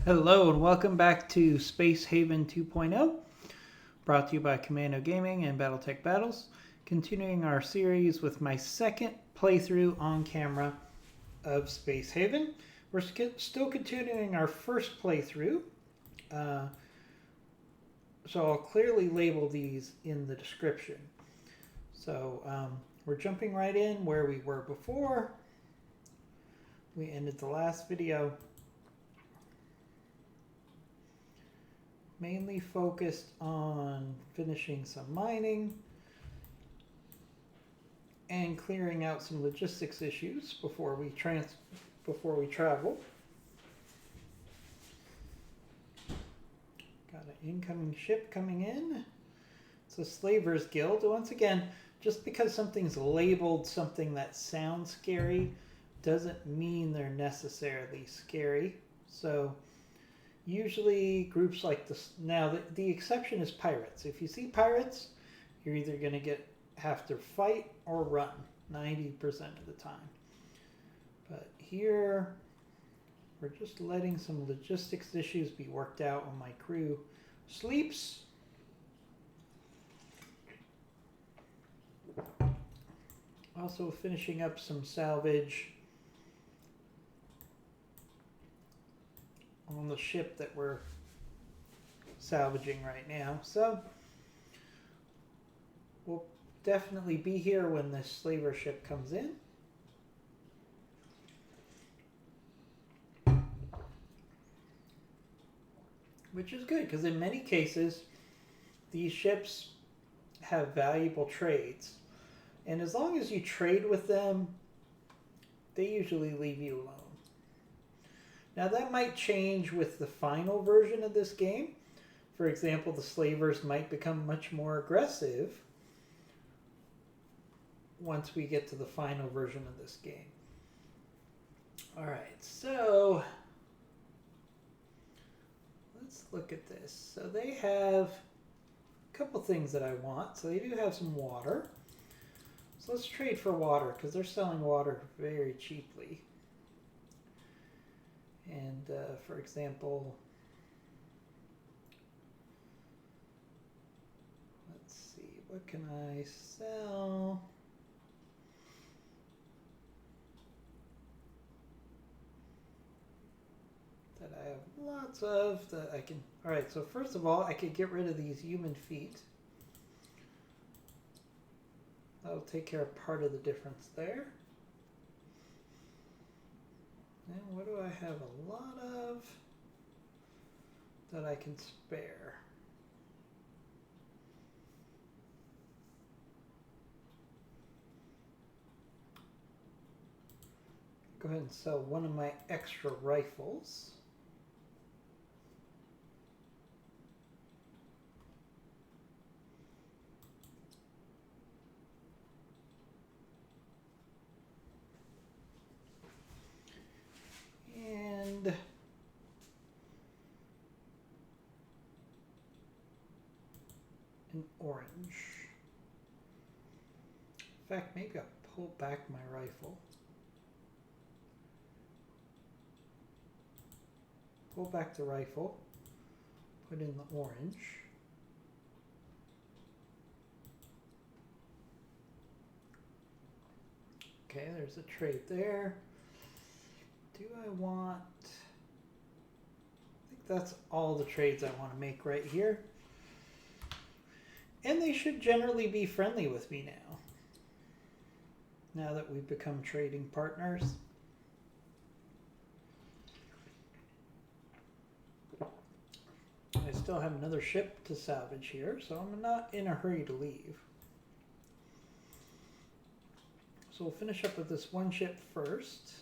Hello and welcome back to Space Haven 2.0, brought to you by Commando Gaming and Battletech Battles. Continuing our series with my second playthrough on camera of Space Haven. We're still continuing our first playthrough, so I'll clearly label these in the description. So we're jumping right in where we were before. We ended the last video mainly focused on finishing some mining and clearing out some logistics issues before we travel. Got an incoming ship coming in. It's a Slavers Guild. Once again, just because something's labeled something that sounds scary doesn't mean they're necessarily scary. So usually groups like this, now the exception is pirates. If you see pirates, you're either going to have to fight or run 90% of the time. But here, we're just letting some logistics issues be worked out when my crew sleeps. Also finishing up some salvage on the ship that we're salvaging right now. So we'll definitely be here when this slaver ship comes in. Which is good, because in many cases, these ships have valuable trades. And as long as you trade with them, they usually leave you alone. Now that might change with the final version of this game. For example, the slavers might become much more aggressive once we get to the final version of this game. Alright, so let's look at this. So they have a couple things that I want. So they do have some water. So let's trade for water, because they're selling water very cheaply. And for example, let's see, what can I sell? That I have lots of, that I can, alright, so first of all, I could get rid of these human feet. That'll take care of part of the difference there. And what do I have a lot of that I can spare? Go ahead and sell one of my extra rifles. And an orange. In fact, maybe I'll pull back my rifle. Pull back the rifle. Put in the orange. Okay, there's a trade there. Do I want... I think that's all the trades I want to make right here. And they should generally be friendly with me now that we've become trading partners. I still have another ship to salvage here, so I'm not in a hurry to leave. So we'll finish up with this one ship first.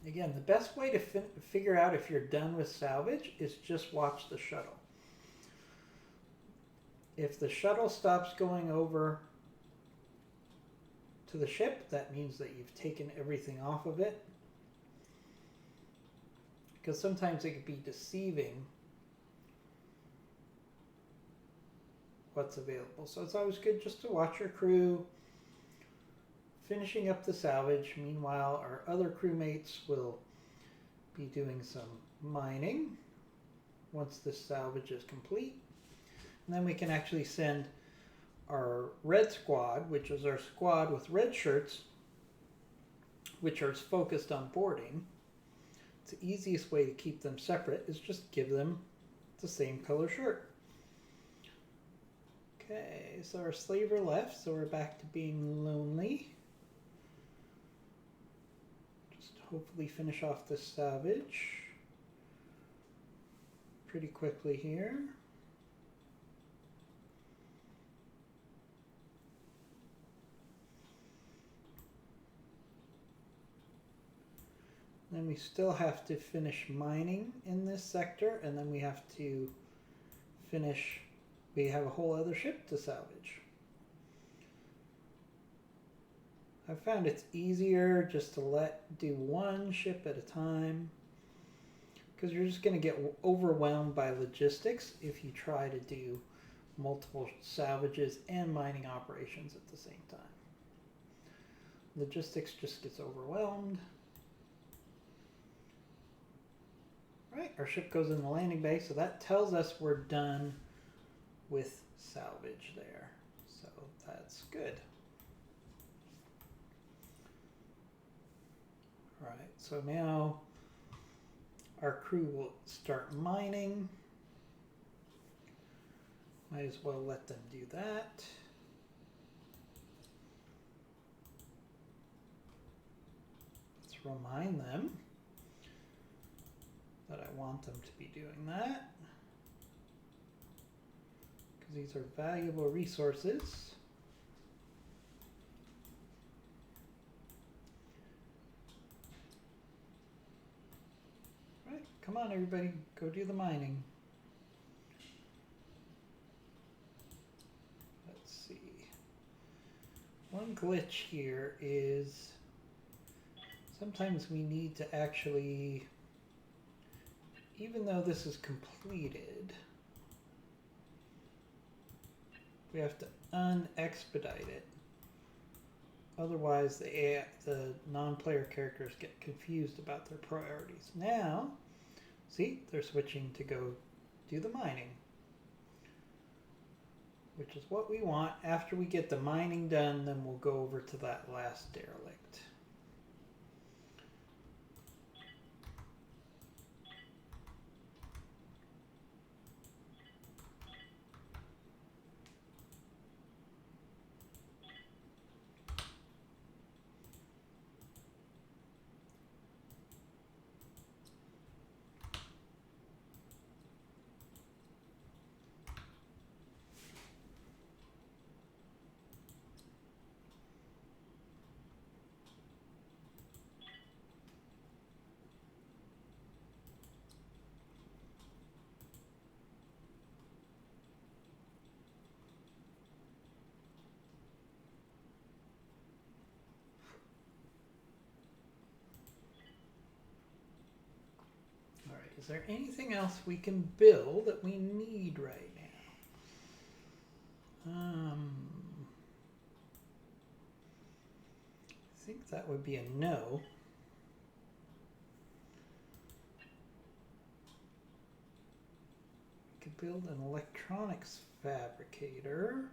Again, the best way to figure out if you're done with salvage is just watch the shuttle. If the shuttle stops going over to the ship, that means that you've taken everything off of it. Because sometimes it could be deceiving what's available. So it's always good just to watch your crew finishing up the salvage. Meanwhile, our other crewmates will be doing some mining once this salvage is complete. And then we can actually send our red squad, which is our squad with red shirts, which are focused on boarding. The easiest way to keep them separate is just give them the same color shirt. Okay, so our slaver left, so we're back to being lonely. Just hopefully finish off this salvage pretty quickly here. Then we still have to finish mining in this sector, and then we have to finish, we have a whole other ship to salvage. I found it's easier just to do one ship at a time, because you're just going to get overwhelmed by logistics if you try to do multiple salvages and mining operations at the same time. Logistics just gets overwhelmed. Right, our ship goes in the landing bay, so that tells us we're done with salvage there. So that's good. All right, so now our crew will start mining. Might as well let them do that. Let's remind them that I want them to be doing that, because these are valuable resources. Right, come on everybody, go do the mining. Let's see. One glitch here is sometimes we need to actually, even though this is completed, we have to unexpedite it. Otherwise, the non-player characters get confused about their priorities. Now, see, they're switching to go do the mining, which is what we want. After we get the mining done, then we'll go over to that last derelict. Is there anything else we can build that we need right now? I think that would be a no. We could build an electronics fabricator.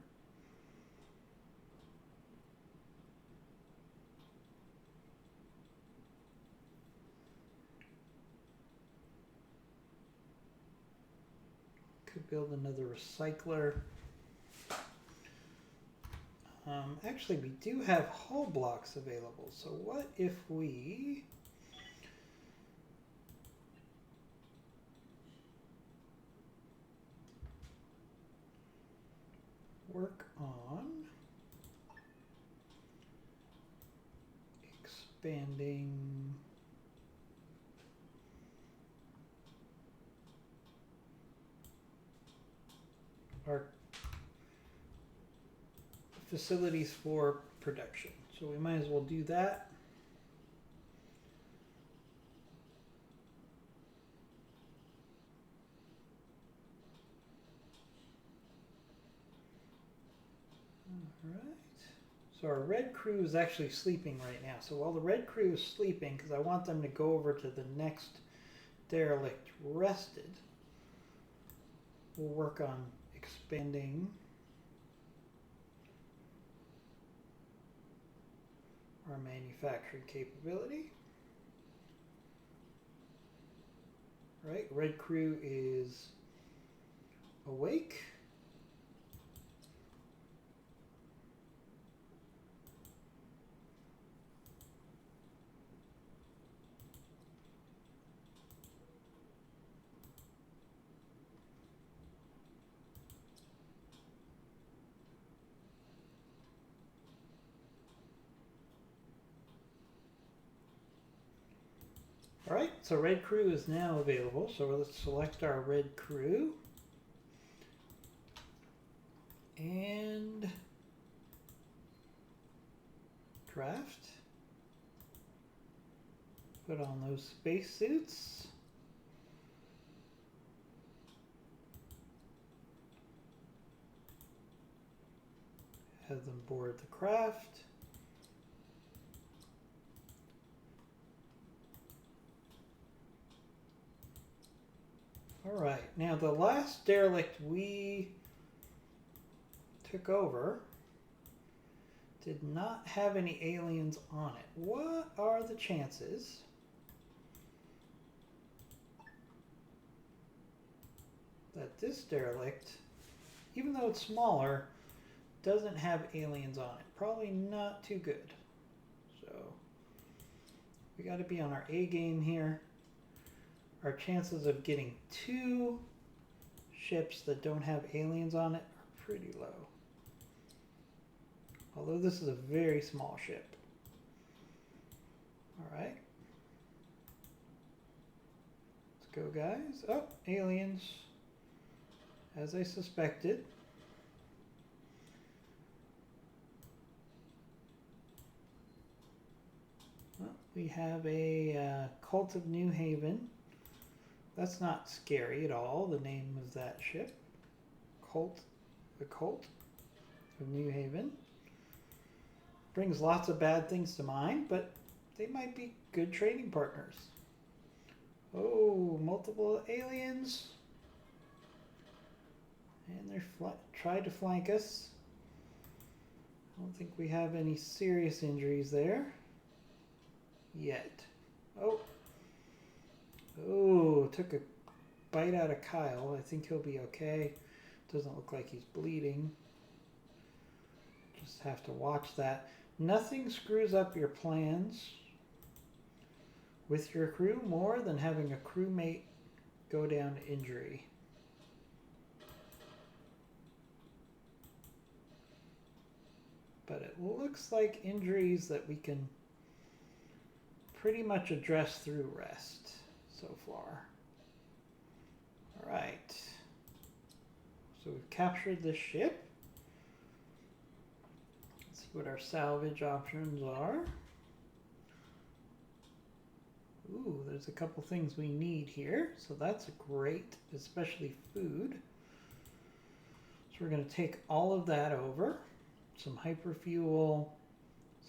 Build another recycler. Actually, we do have hull blocks available. So what if we work on expanding our facilities for production. So we might as well do that. Alright. So our red crew is actually sleeping right now. So while the red crew is sleeping, because I want them to go over to the next derelict rested, we'll work on expanding our manufacturing capability. Right, red crew is awake. Alright, so red crew is now available, so let's select our red crew. And draft. Put on those spacesuits. Have them board the craft. Alright, now the last derelict we took over did not have any aliens on it. What are the chances that this derelict, even though it's smaller, doesn't have aliens on it? Probably not too good. So we got to be on our A game here. Our chances of getting 2 ships that don't have aliens on it are pretty low. Although this is a very small ship. Alright. Let's go, guys. Oh, aliens. As I suspected. Well, we have a Cult of New Haven. That's not scary at all, the name of that ship. The Cult of New Haven. Brings lots of bad things to mind, but they might be good trading partners. Oh, multiple aliens. And they're tried to flank us. I don't think we have any serious injuries there. Yet. Oh. Oh, took a bite out of Kyle. I think he'll be okay. Doesn't look like he's bleeding. Just have to watch that. Nothing screws up your plans with your crew more than having a crewmate go down to injury. But it looks like injuries that we can pretty much address through rest so far. Alright. So we've captured this ship. Let's see what our salvage options are. Ooh, there's a couple things we need here. So that's great, especially food. So we're going to take all of that over. Some hyperfuel,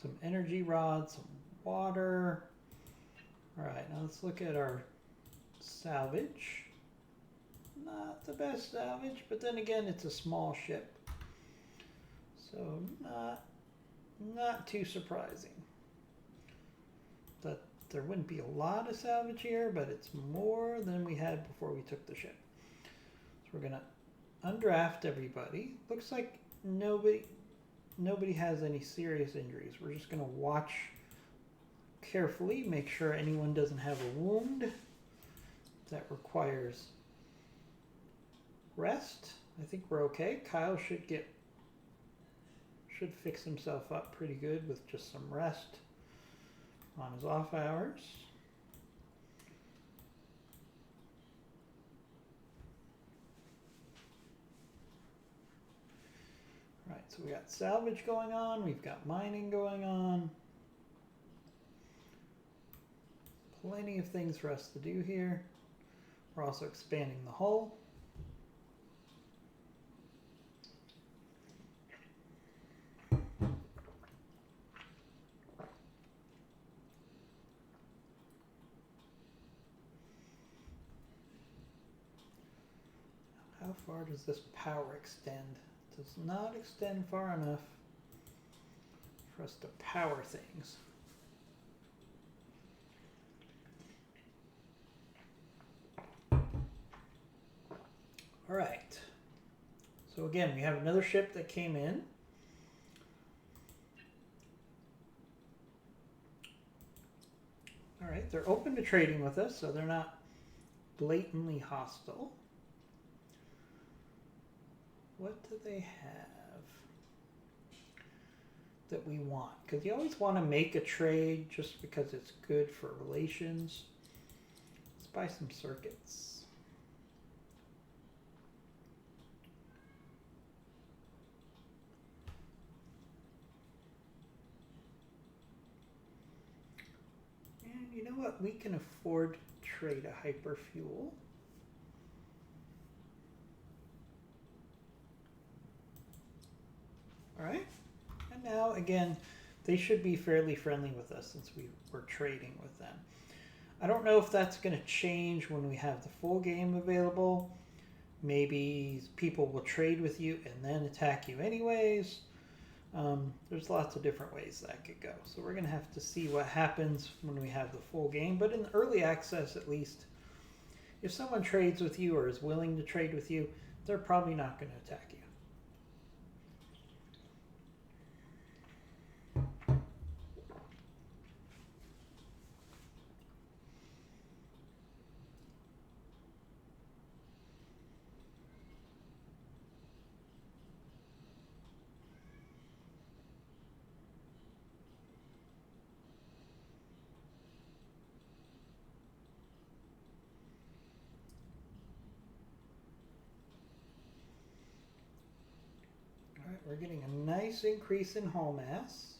some energy rods, some water. Alright, now let's look at our salvage. Not the best salvage, but then again, it's a small ship. So not too surprising. That there wouldn't be a lot of salvage here, but it's more than we had before we took the ship. So we're gonna undraft everybody. Looks like nobody has any serious injuries. We're just gonna watch carefully, make sure anyone doesn't have a wound that requires rest. I think we're okay. Kyle should fix himself up pretty good with just some rest on his off hours. Alright, so we got salvage going on, we've got mining going on. Plenty of things for us to do here. We're also expanding the hull. How far does this power extend? It does not extend far enough for us to power things. All right. So again, we have another ship that came in. All right, they're open to trading with us, so they're not blatantly hostile. What do they have that we want? Because you always want to make a trade just because it's good for relations. Let's buy some circuits. And you know what? We can afford to trade a hyperfuel. All right. And now, again, they should be fairly friendly with us since we were trading with them. I don't know if that's going to change when we have the full game available. Maybe people will trade with you and then attack you anyways. There's lots of different ways that could go. So we're going to have to see what happens when we have the full game. But in early access, at least, if someone trades with you or is willing to trade with you, they're probably not going to attack you. All right, we're getting a nice increase in hull mass.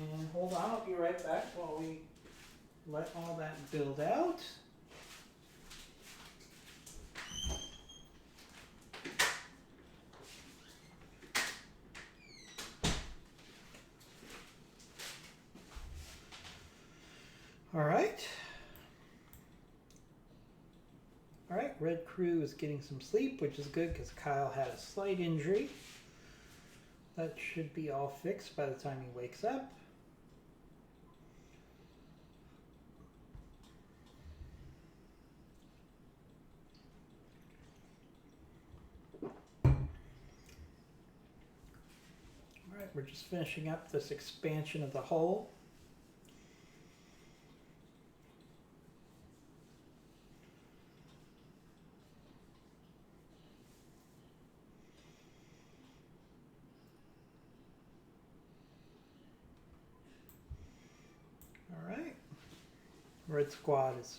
And hold on, I'll be right back while we let all that build out. All right. All right, Red Crew is getting some sleep, which is good because Kyle had a slight injury. That should be all fixed by the time he wakes up. All right, we're just finishing up this expansion of the hull. All right, Red Squad is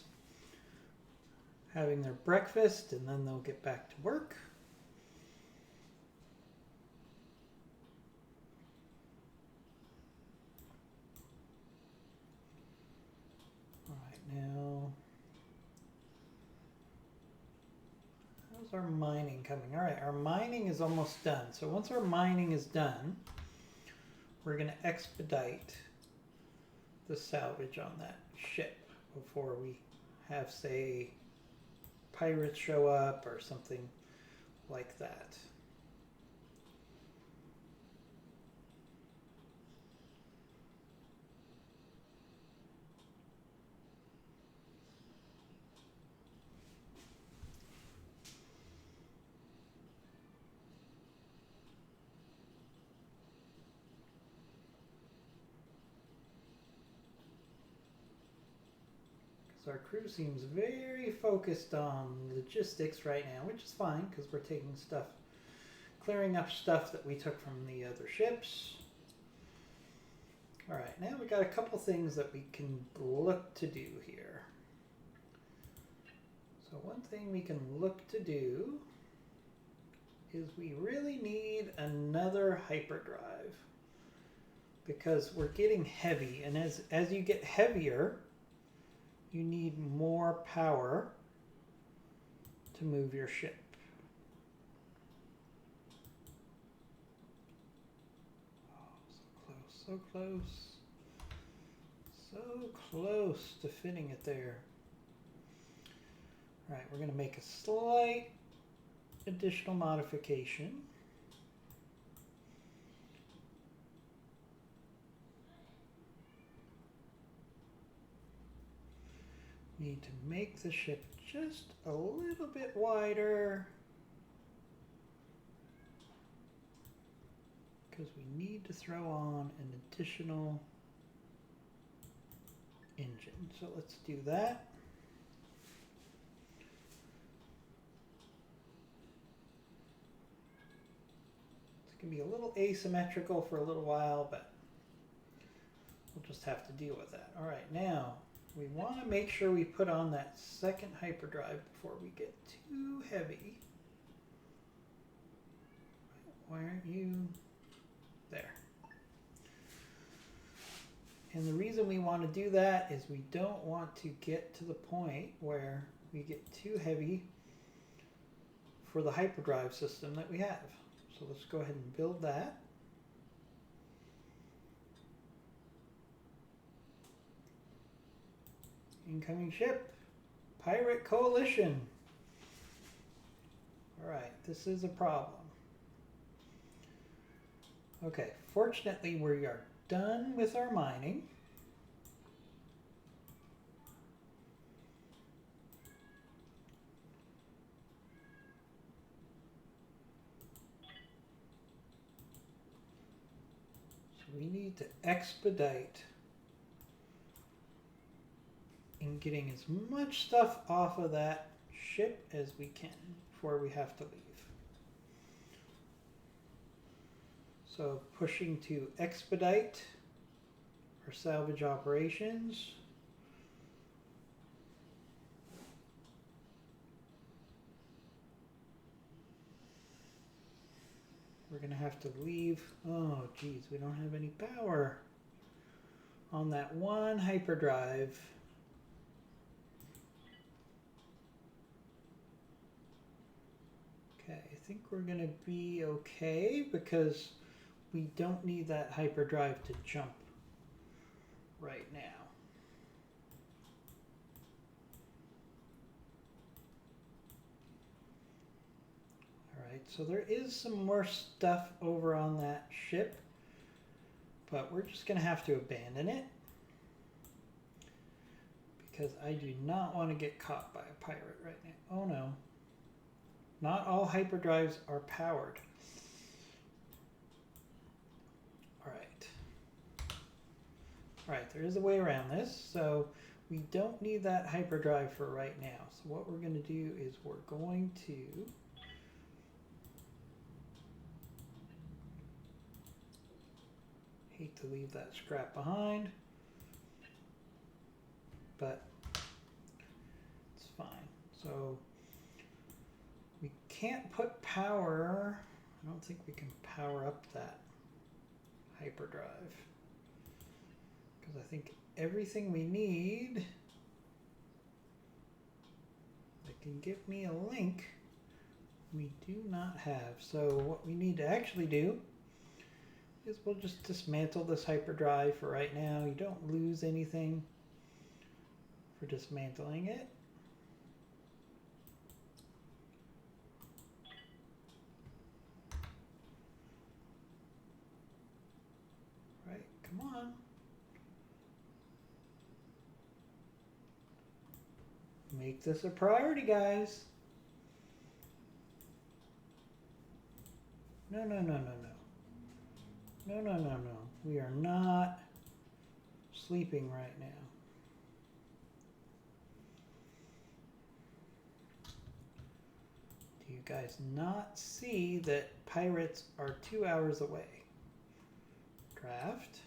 having their breakfast and then they'll get back to work. All right, now how's our mining coming? All right, our mining is almost done. So once our mining is done, we're going to expedite the salvage on that ship before we have, say, pirates show up or something like that. So our crew seems very focused on logistics right now, which is fine because we're taking stuff, clearing up stuff that we took from the other ships. All right, now we got a couple things that we can look to do here. So one thing we can look to do is we really need another hyperdrive because we're getting heavy, and as you get heavier, you need more power to move your ship. So close. So close to fitting it there. All right, we're going to make a slight additional modification. Need to make the ship just a little bit wider because we need to throw on an additional engine. So let's do that. It's going to be a little asymmetrical for a little while, but we'll just have to deal with that. All right, now we want to make sure we put on that second hyperdrive before we get too heavy. Why aren't you there? And the reason we want to do that is we don't want to get to the point where we get too heavy for the hyperdrive system that we have. So let's go ahead and build that. Incoming ship, Pirate Coalition. All right, this is a problem. Okay, fortunately we are done with our mining. So we need to expedite in getting as much stuff off of that ship as we can before we have to leave. So pushing to expedite our salvage operations. We're going to have to leave. Oh, geez, we don't have any power on that one hyperdrive. Okay, I think we're going to be okay because we don't need that hyperdrive to jump right now. Alright, so there is some more stuff over on that ship, but we're just going to have to abandon it because I do not want to get caught by a pirate right now. Oh no. Not all hyperdrives are powered. Alright, there is a way around this, so we don't need that hyperdrive for right now. So what we're going to do is we're going to hate to leave that scrap behind, but it's fine. So we can't put power, I don't think we can power up that hyperdrive. I think everything we need that can give me a link, we do not have. So what we need to actually do is we'll just dismantle this hyperdrive for right now. You don't lose anything for dismantling it. Right, come on. Make this a priority, guys. No, no, no, no, no. No, no, no, no. We are not sleeping right now. Do you guys not see that pirates are 2 hours away? Draft.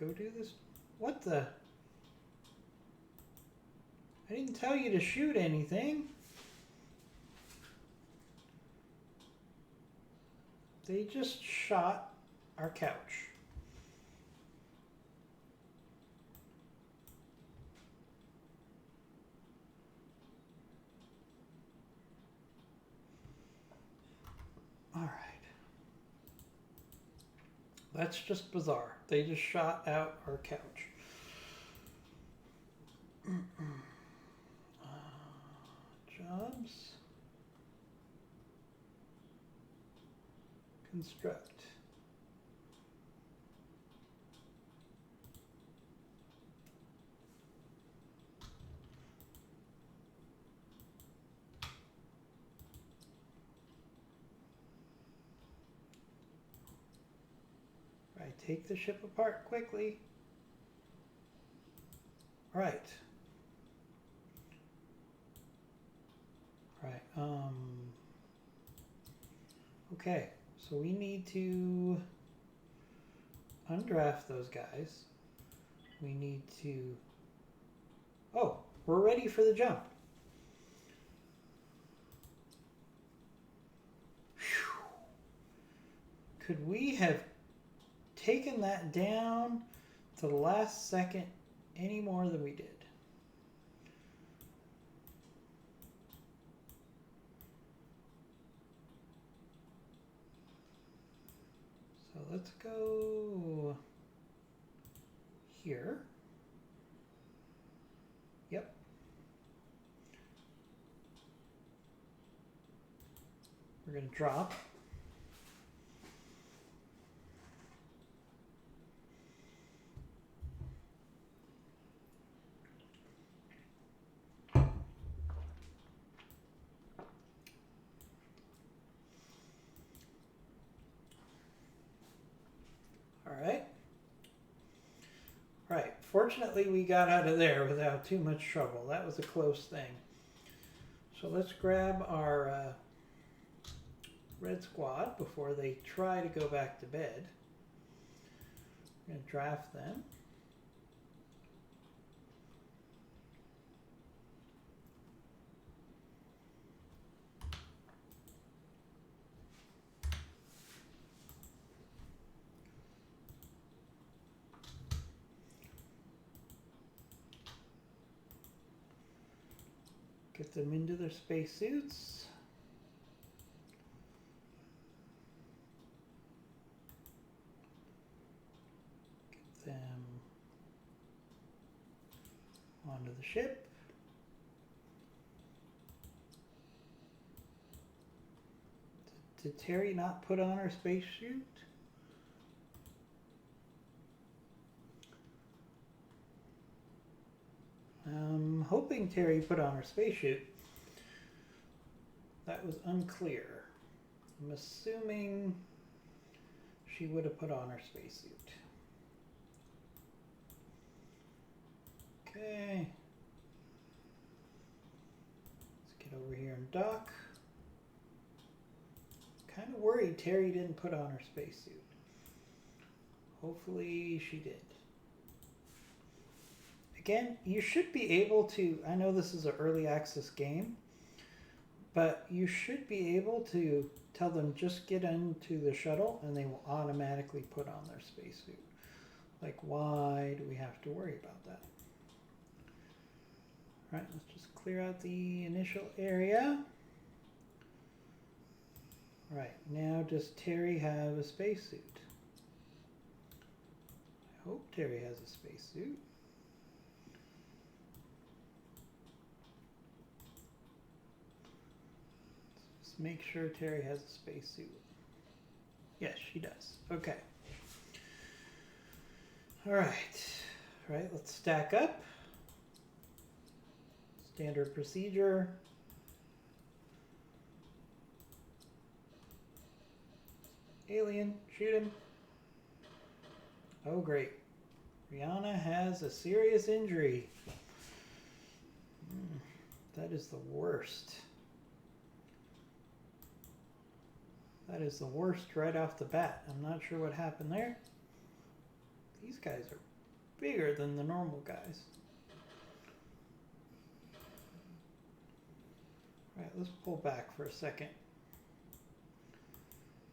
Go do this. What the? I didn't tell you to shoot anything. They just shot our couch. All right. That's just bizarre. They just shot out our couch. Jobs. Construct. Right, take the ship apart quickly. Right. Right. Okay, so we need to undraft those guys. We need to... Oh, we're ready for the jump. Whew. Could we have taken that down to the last second any more than we did? So let's go here. Yep. We're going to drop. Alright. Right. Fortunately, we got out of there without too much trouble. That was a close thing. So let's grab our red squad before they try to go back to bed. We're going to draft them. Get them into their spacesuits. Get them onto the ship. Did Terry not put on her spacesuit? I'm hoping Terry put on her spacesuit. That was unclear. I'm assuming she would have put on her spacesuit. Okay. Let's get over here and dock. Kind of worried Terry didn't put on her spacesuit. Hopefully she did. Again, you should be able to, I know this is an early access game, but you should be able to tell them just get into the shuttle and they will automatically put on their spacesuit. Like, why do we have to worry about that? All right, let's just clear out the initial area. All right, now does Terry have a spacesuit? I hope Terry has a spacesuit. Let's make sure Terry has a spacesuit. Yes, she does. Okay. All right. All right, let's stack up. Standard procedure. Alien, shoot him. Oh, great. Rihanna has a serious injury. That is the worst. That is the worst right off the bat. I'm not sure what happened there. These guys are bigger than the normal guys. All right, let's pull back for a second.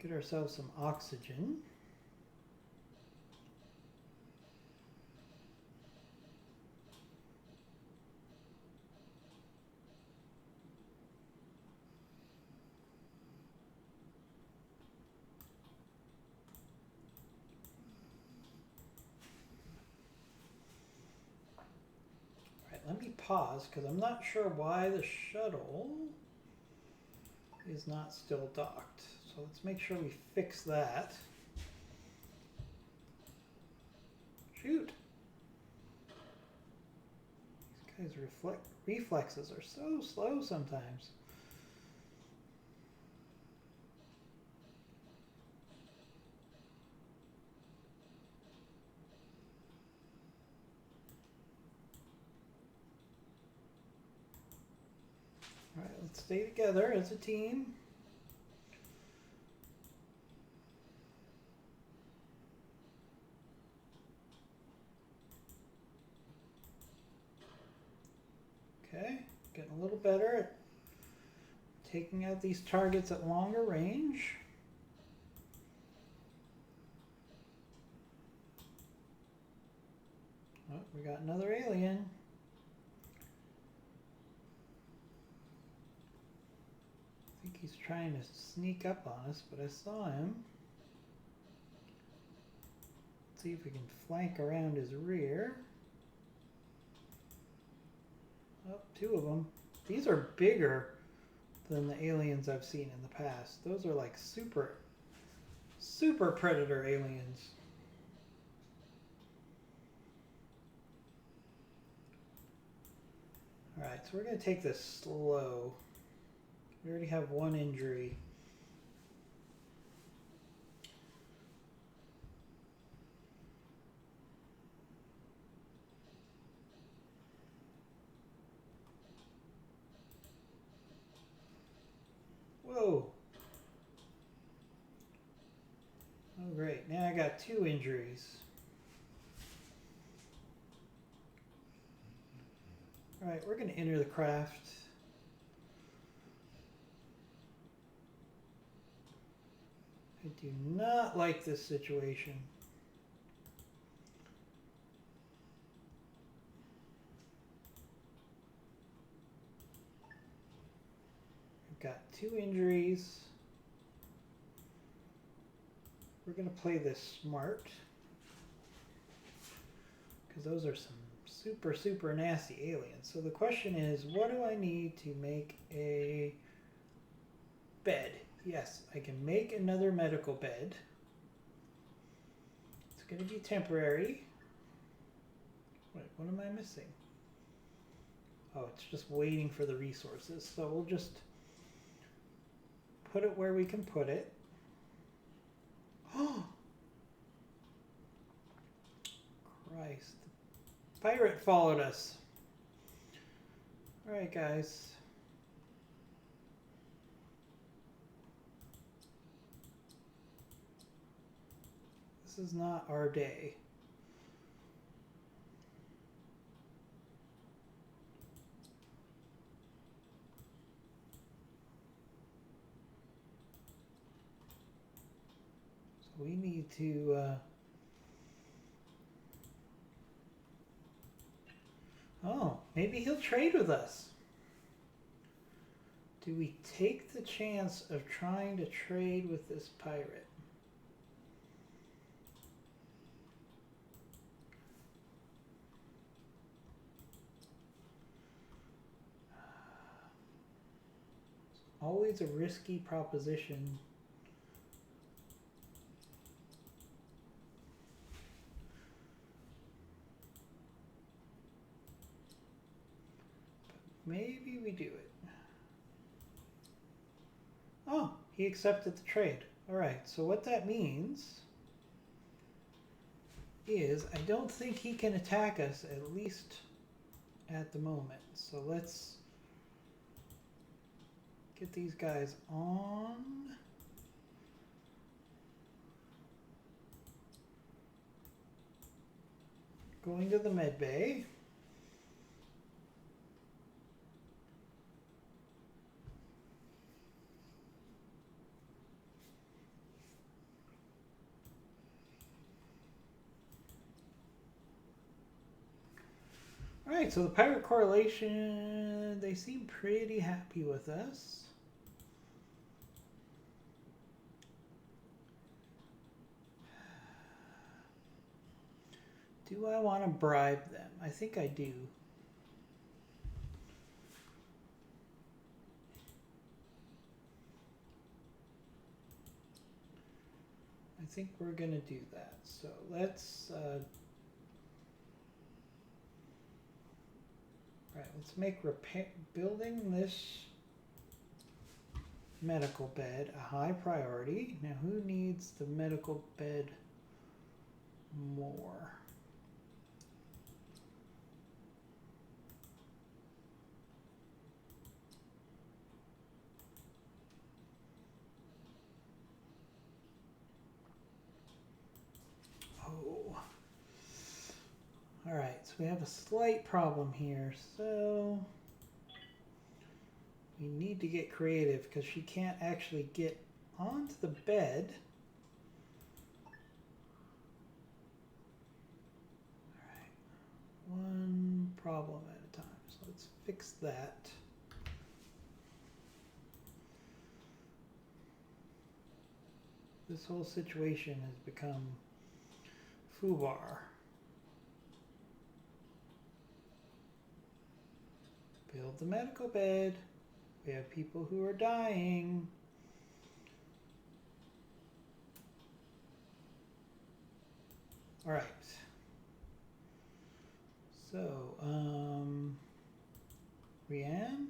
Get ourselves some oxygen. pause because I'm not sure why the shuttle is not still docked. So let's make sure we fix that. Shoot. These guys' reflexes are so slow sometimes. All right, let's stay together as a team. Okay, getting a little better at taking out these targets at longer range. Oh, we got another alien. I think he's trying to sneak up on us, but I saw him. Let's see if we can flank around his rear. Oh, two of them. These are bigger than the aliens I've seen in the past. Those are like super predator aliens. Alright, so we're going to take this slow. We already have one injury. Whoa. Oh great, now I got two injuries. Alright, we're going to enter the craft. I do not like this situation. We've got two injuries. We're going to play this smart, because those are some super nasty aliens. So the question is, what do I need to make a bed? Yes, I can make another medical bed. It's going to be temporary. Wait, what am I missing? Oh, it's just waiting for the resources. So we'll just put it where we can put it. Oh! Christ. The pirate followed us. Alright, guys. This is not our day. So we need to... Oh, maybe he'll trade with us. Do we take the chance of trying to trade with this pirate? It's always a risky proposition. But maybe we do it. Oh, he accepted the trade. Alright, so what that means is I don't think he can attack us, at least at the moment. So let's get these guys on. Going to the med bay. Alright, so the pirate correlation, they seem pretty happy with us. Do I want to bribe them? I think I do. think we're going to do that. So let's let's make building this medical bed a high priority. Now, who needs the medical bed more? Oh. All right, so we have a slight problem here. So we need to get creative because she can't actually get onto the bed. All right, one problem at a time. So let's fix that. This whole situation has become foobar. Build the medical bed. We have people who are dying. All right. So, Rianne?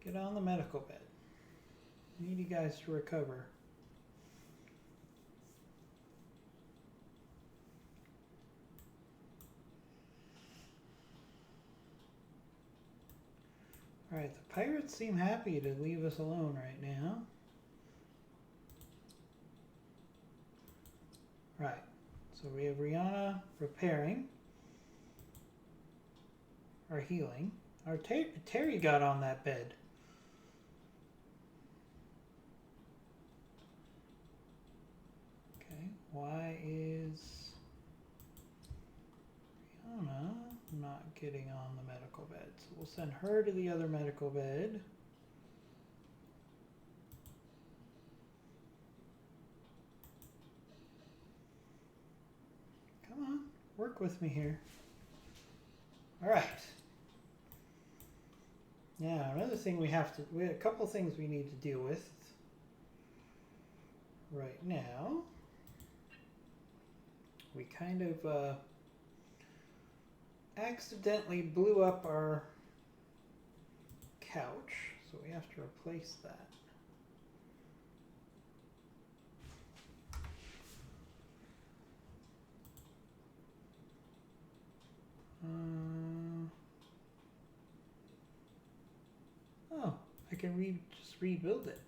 Get on the medical bed. Need you guys to recover. Alright, the pirates seem happy to leave us alone right now. Right, so we have Rihanna repairing. Or healing. Our Terry got on that bed. Okay, why is Rihanna not getting on the medical bed? So we'll send her to the other medical bed. Come on, work with me here. All right. Now, another thing we have a couple of things we need to deal with right now. We kind of accidentally blew up our couch, so we have to replace that. Oh, I can just rebuild it.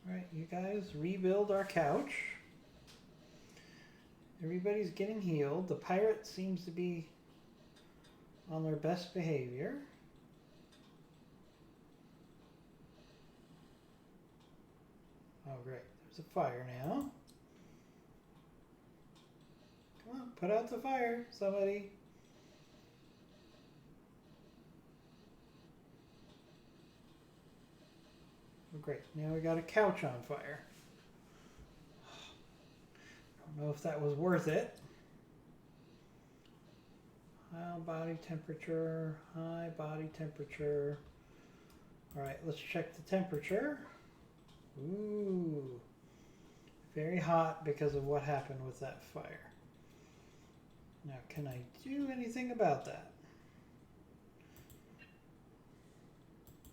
All right, you guys rebuild our couch. Everybody's getting healed. The pirate seems to be on their best behavior. Oh, great. There's a fire now. Come on, put out the fire, somebody. Oh, great. Now we got a couch on fire. Don't know if that was worth it. High body temperature, high body temperature. All right, let's check the temperature. Ooh, very hot because of what happened with that fire. Now, can I do anything about that?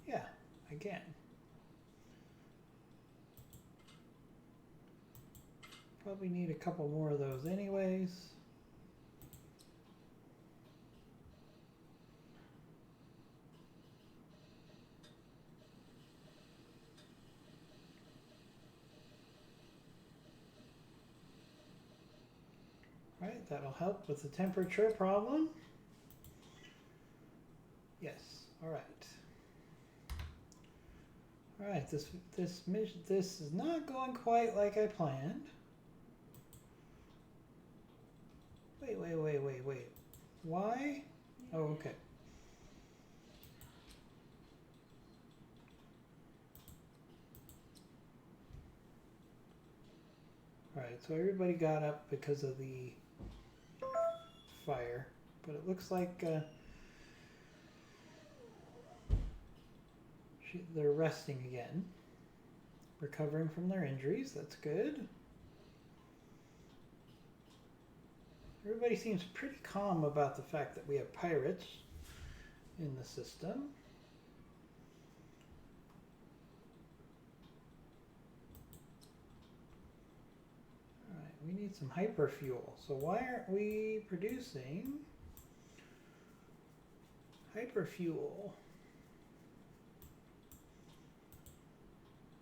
Yeah, I can. Probably need a couple more of those anyways. Right, that'll help with the temperature problem. Yes, all right. Alright, this is not going quite like I planned. Wait. Why? Oh, okay. Alright, so everybody got up because of the fire, but it looks like they're resting again, recovering from their injuries. That's good. Everybody seems pretty calm about the fact that we have pirates in the system. Alright, we need some hyperfuel. So why aren't we producing hyperfuel?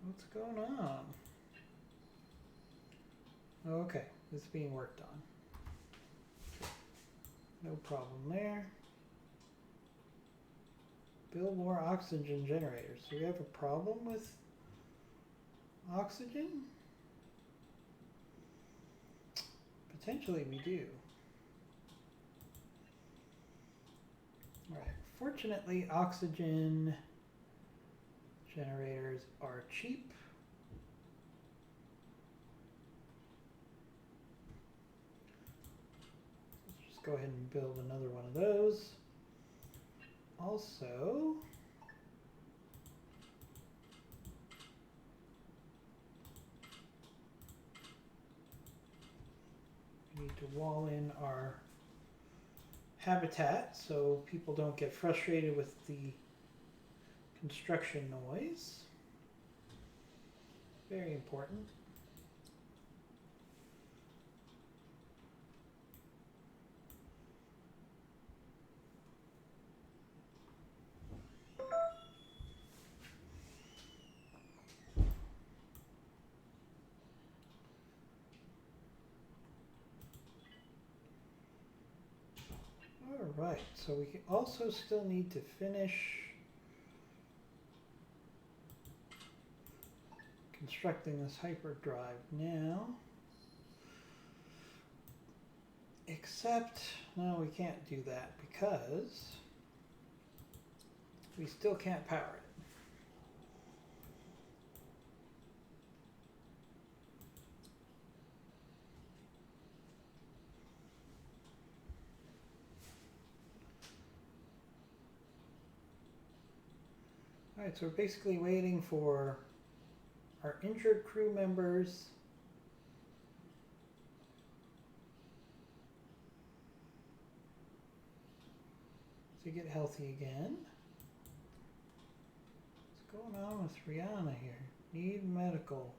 What's going on? Okay, it's being worked on. No problem there. Build more oxygen generators. Do we have a problem with oxygen? Potentially we do. Alright, fortunately oxygen generators are cheap. Let's just go ahead and build another one of those. Also, we need to wall in our habitat so people don't get frustrated with the construction noise. Very important. Alright, so we also still need to finish constructing this hyperdrive now. Except, no, we can't do that because we still can't power it. Alright, so we're basically waiting for our injured crew members to get healthy again. What's going on with Rihanna here? Need medical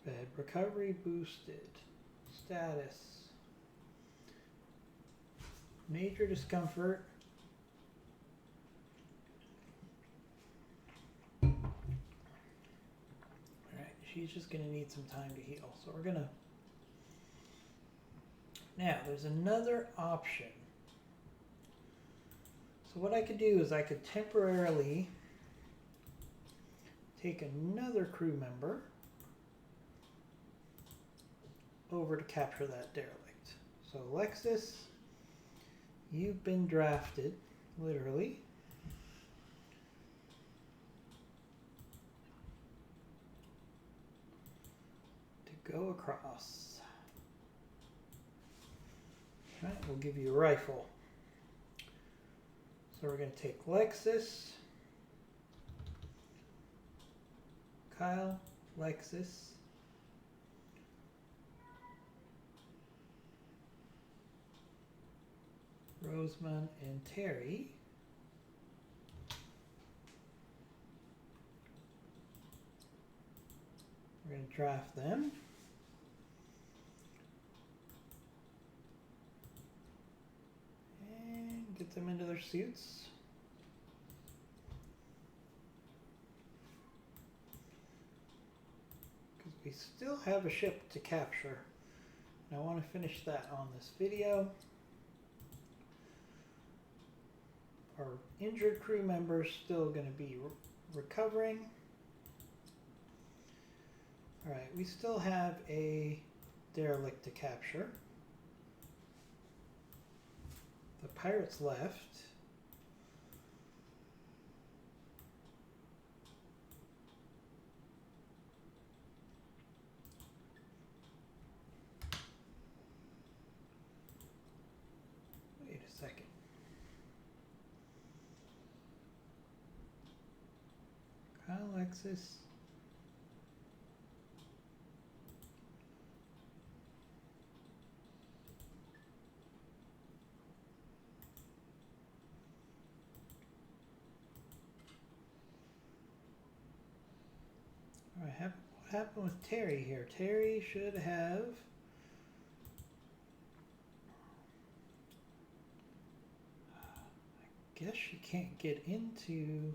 bed. Recovery boosted. Status. Major discomfort. She's just going to need some time to heal. So we're going to... Now, there's another option. So what I could do is I could temporarily take another crew member over to capture that derelict. So Alexis, you've been drafted, literally. Go across. All right, we'll give you a rifle. So we're going to take Lexus, Kyle, Lexus, Rosamund, and Terry. We're going to draft them. Get them into their suits. Because we still have a ship to capture. And I want to finish that on this video. Our injured crew members still going to be recovering. Alright, we still have a derelict to capture. The pirates left. Wait a second. Alexis. Alright, what happened with Terry here? Terry should have... I guess she can't get into...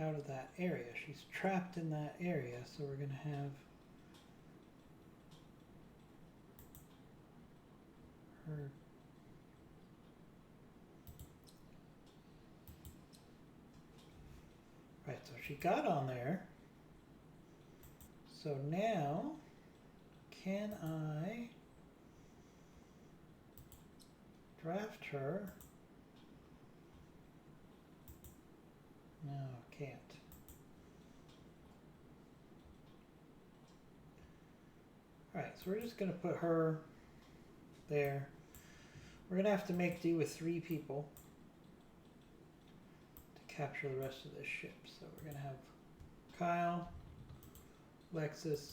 out of that area. She's trapped in that area, so we're going to have her... Right, so she got on there. So now, can I draft her? No, can't. Alright, so we're just going to put her there. We're going to have to make do with 3 people to capture the rest of this ship. So we're going to have Kyle, Lexus,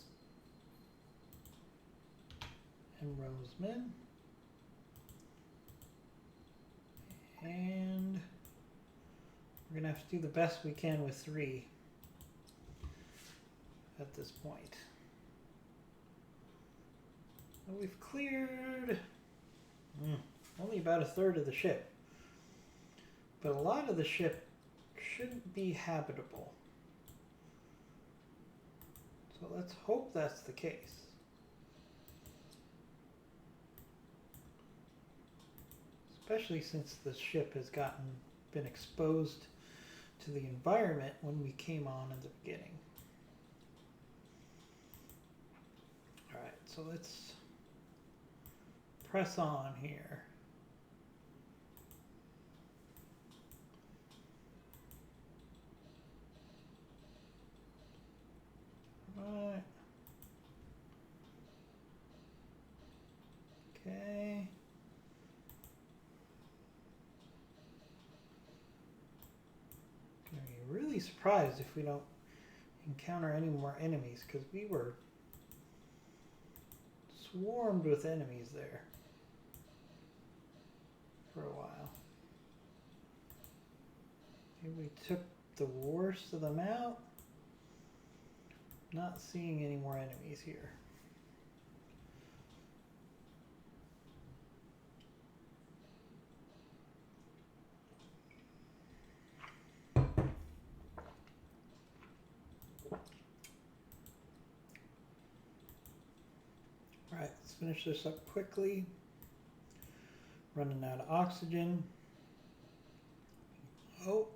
and Roseman. And we're going to have to do the best we can with 3 at this point. And we've cleared only about 1/3 of the ship. But a lot of the ship shouldn't be habitable. So let's hope that's the case. Especially since the ship has been exposed to the environment when we came on in the beginning. Alright, so let's press on here. Alright. Okay. Gonna be really surprised if we don't encounter any more enemies, because we were swarmed with enemies there for a while. Maybe we took the worst of them out. Not seeing any more enemies here. Alright, let's finish this up quickly. Running out of oxygen. Oh.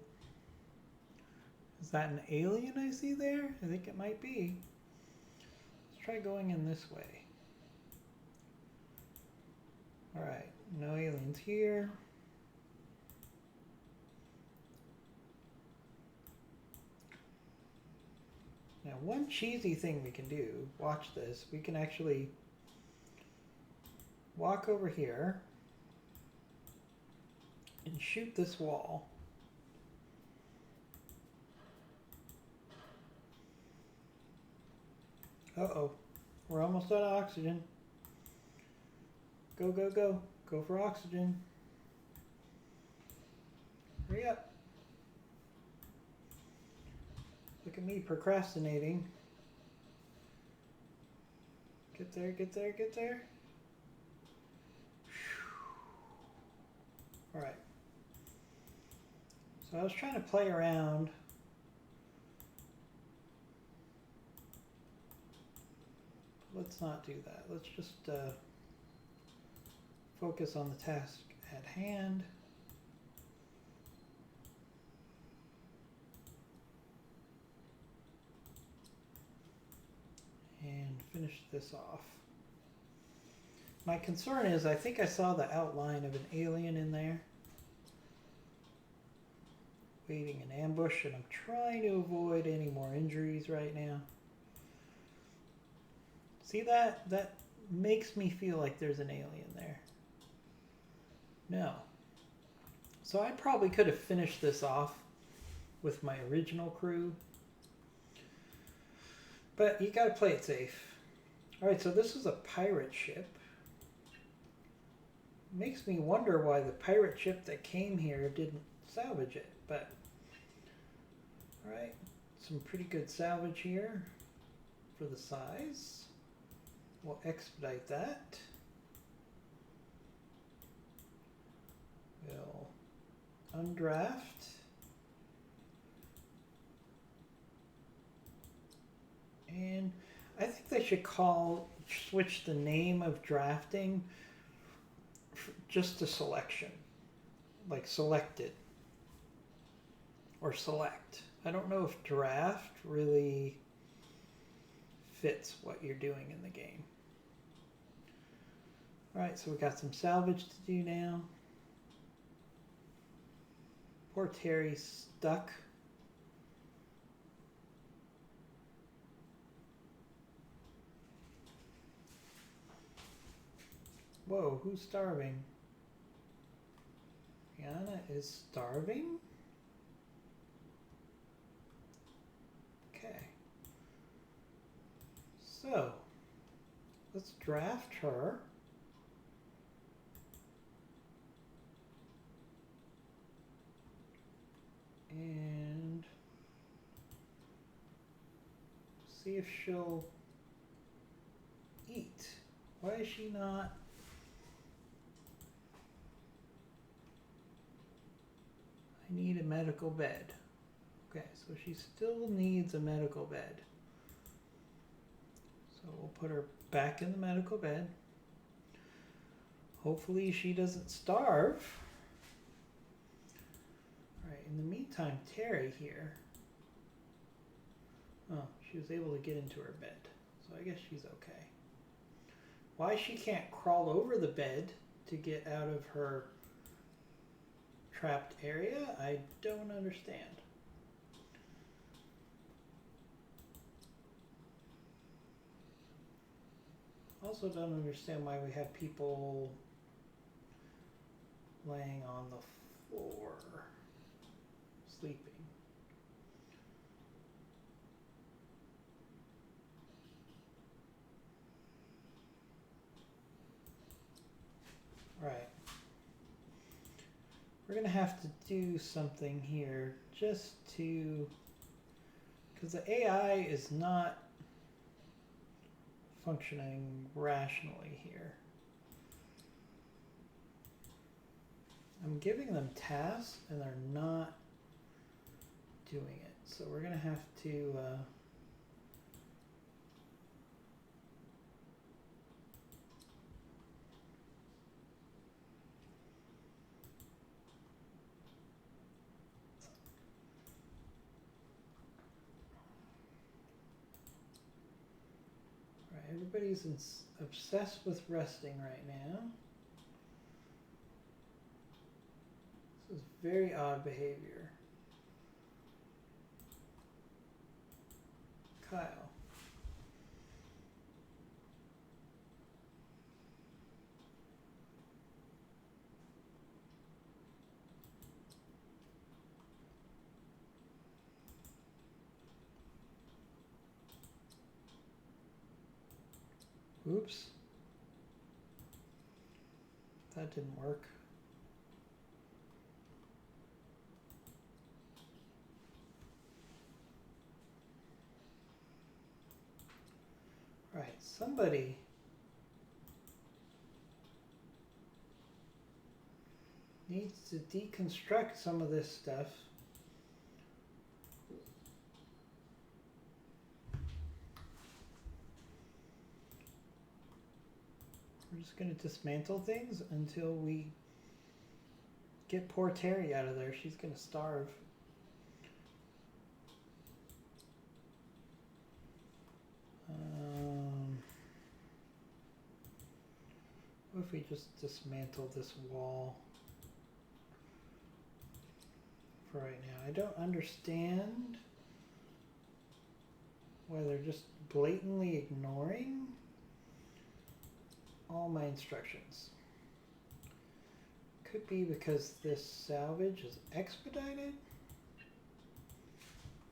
Is that an alien I see there? I think it might be. Let's try going in this way. Alright, no aliens here. Now, one cheesy thing we can do, watch this, we can actually walk over here and shoot this wall. Uh-oh, we're almost out of oxygen. Go, go, go. Go for oxygen. Hurry up. Look at me procrastinating. Get there, get there, get there. Alright. So I was trying to play around. Let's not do that. Let's just focus on the task at hand. finish this off. My concern is I think I saw the outline of an alien in there, waiting in ambush, and I'm trying to avoid any more injuries right now. See that? That makes me feel like there's an alien there. No. So I probably could have finished this off with my original crew. But you gotta play it safe. Alright, so this is a pirate ship. Makes me wonder why the pirate ship that came here didn't salvage it, but alright, some pretty good salvage here for the size. We'll expedite that. We'll undraft. And I think they should switch the name of drafting just to selection. Like selected. Or select. I don't know if draft really fits what you're doing in the game. Alright, so we got some salvage to do now. Poor Terry's stuck. Whoa, who's starving? Yana is starving? Okay. So, let's draft her. And see if she'll eat. Why is she not? I need a medical bed. Okay, so she still needs a medical bed. So we'll put her back in the medical bed. Hopefully she doesn't starve. Alright, in the meantime, Terry here. Oh, she was able to get into her bed. So I guess she's okay. Why she can't crawl over the bed to get out of her trapped area, I don't understand. Also don't understand why we have people laying on the floor, sleeping. Right. We're going to have to do something here just to, because the AI is not functioning rationally here. I'm giving them tasks and they're not doing it. So we're going to have to everybody's obsessed with resting right now. This is very odd behavior. Kyle. Oops. That didn't work. Right, somebody needs to deconstruct some of this stuff. We're just going to dismantle things until we get poor Terry out of there. She's going to starve. if we just dismantle this wall for right now? I don't understand why they're just blatantly ignoring all my instructions. Could be because this salvage is expedited.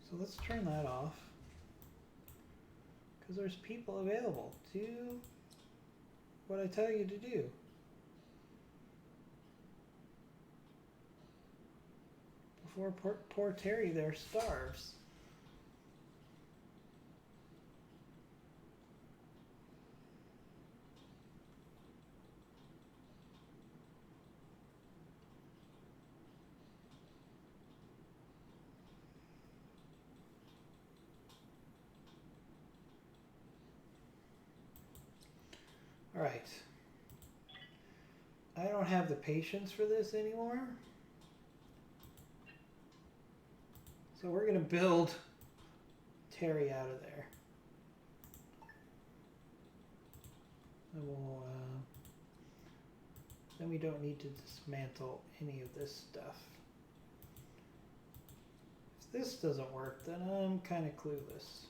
So let's turn that off. Because there's people available. Do what I tell you to do. Before poor Terry there starves. All right. I don't have the patience for this anymore. So we're going to build Terry out of there. And we'll, then we don't need to dismantle any of this stuff. If this doesn't work, then I'm kind of clueless.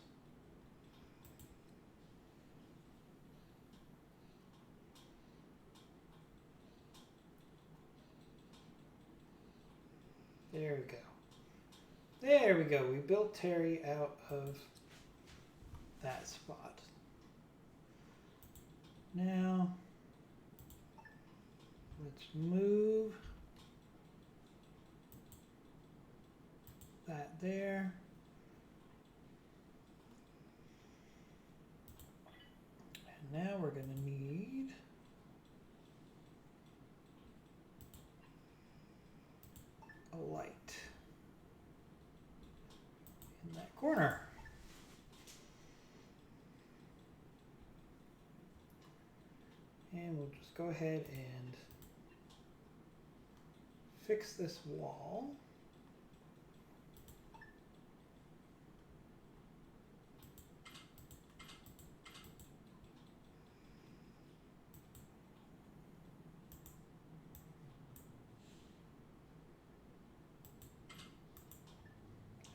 There we go. There we go. We built Terry out of that spot. Now, let's move that there. And now we're going to need a light in that corner. And we'll just go ahead and fix this wall.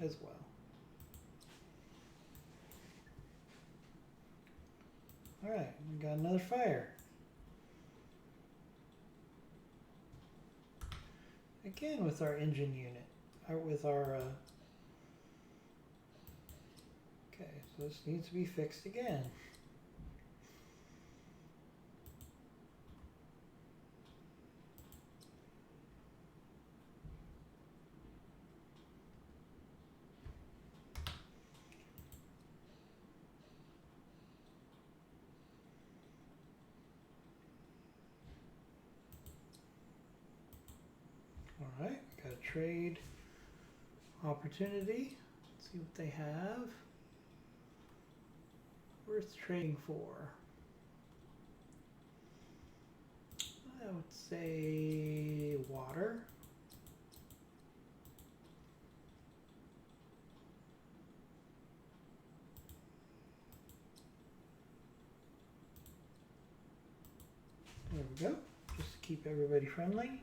As well. All right, we got another fire. Again with our engine unit, or with our, okay, so this needs to be fixed again. All right, got a trade opportunity. Let's see what they have. Worth trading for. I would say water. There we go. Just to keep everybody friendly.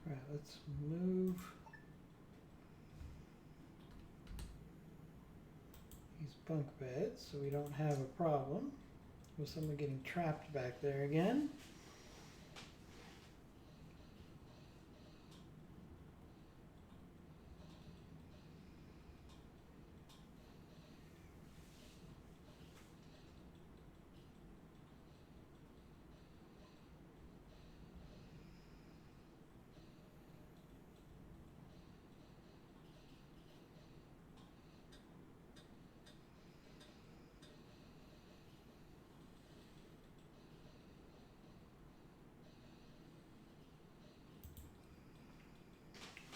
All right, let's move these bunk beds so we don't have a problem. With someone getting trapped back there again.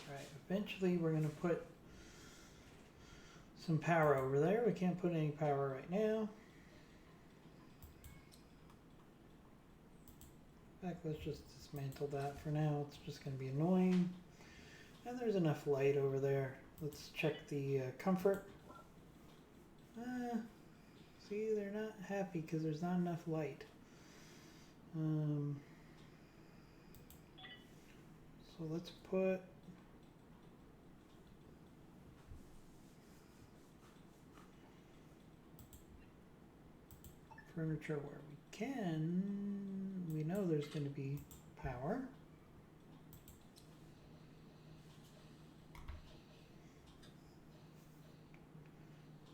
Alright, eventually we're going to put some power over there. We can't put any power right now. In fact, let's just dismantle that for now. It's just going to be annoying. And there's enough light over there. Let's check the comfort. See, they're not happy because there's not enough light. So let's put furniture where we can. We know there's going to be power.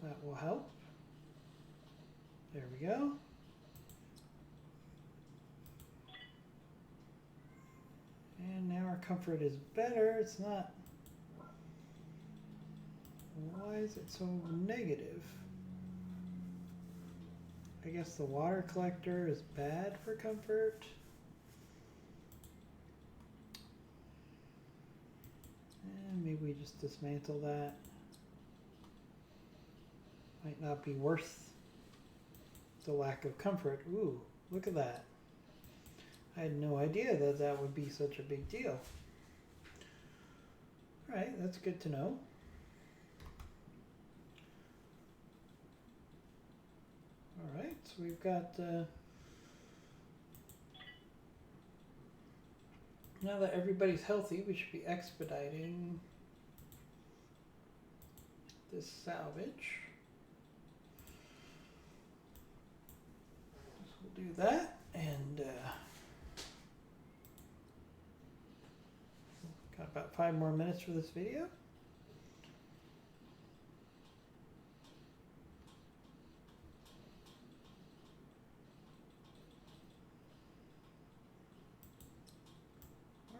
That will help. There we go. And now our comfort is better. It's not. Why is it so negative? I guess the water collector is bad for comfort. And maybe we just dismantle that. Might not be worth the lack of comfort. Ooh, look at that. I had no idea that that would be such a big deal. Alright, that's good to know. Alright, so we've got, now that everybody's healthy, we should be expediting this salvage. So we'll do that, and got about 5 more minutes for this video.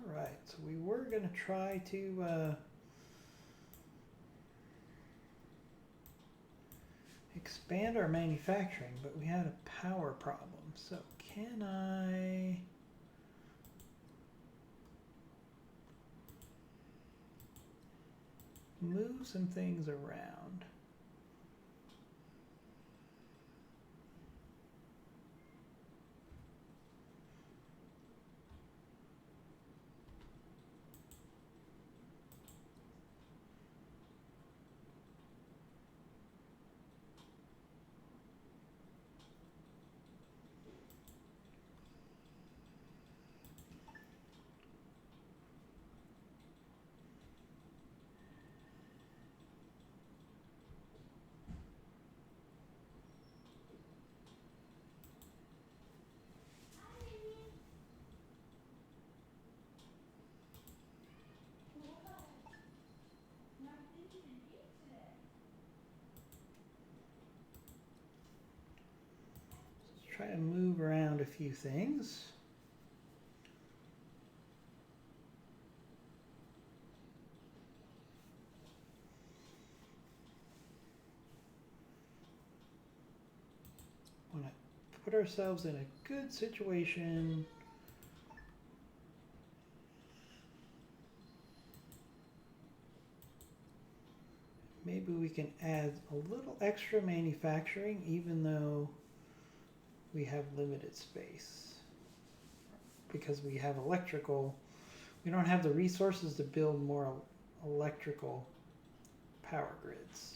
Alright, so we were going to try to expand our manufacturing, but we had a power problem. So can I move some things around? Try to move around a few things. Want to put ourselves in a good situation. Maybe we can add a little extra manufacturing even though we have limited space, because we have electrical. We don't have the resources to build more electrical power grids.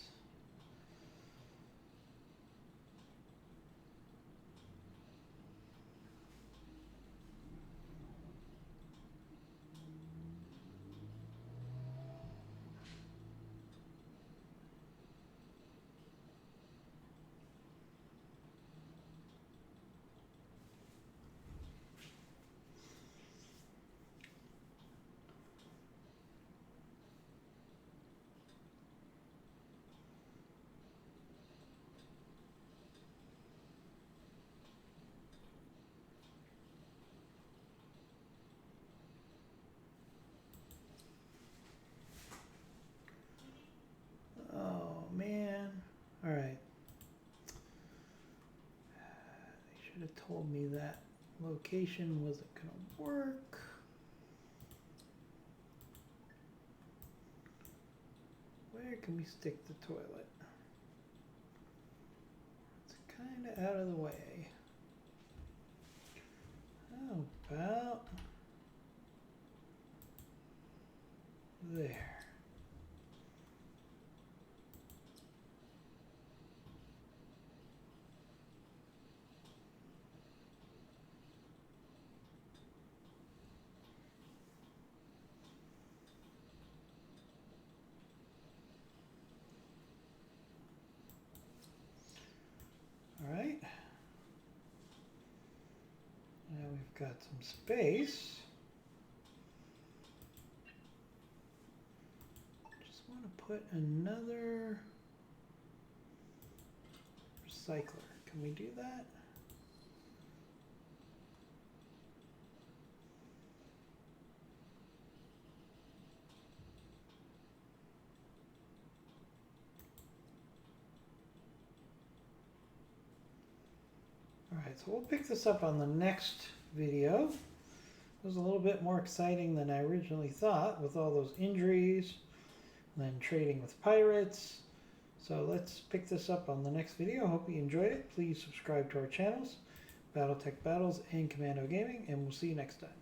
have told me that location wasn't going to work. Where can we stick the toilet? It's kind of out of the way. How about there? All right. Now we've got some space. Just want to put another recycler. Can we do that? Alright, so we'll pick this up on the next video. It was a little bit more exciting than I originally thought with all those injuries and then trading with pirates. So let's pick this up on the next video. Hope you enjoyed it. Please subscribe to our channels, Battletech Battles and Commando Gaming, and we'll see you next time.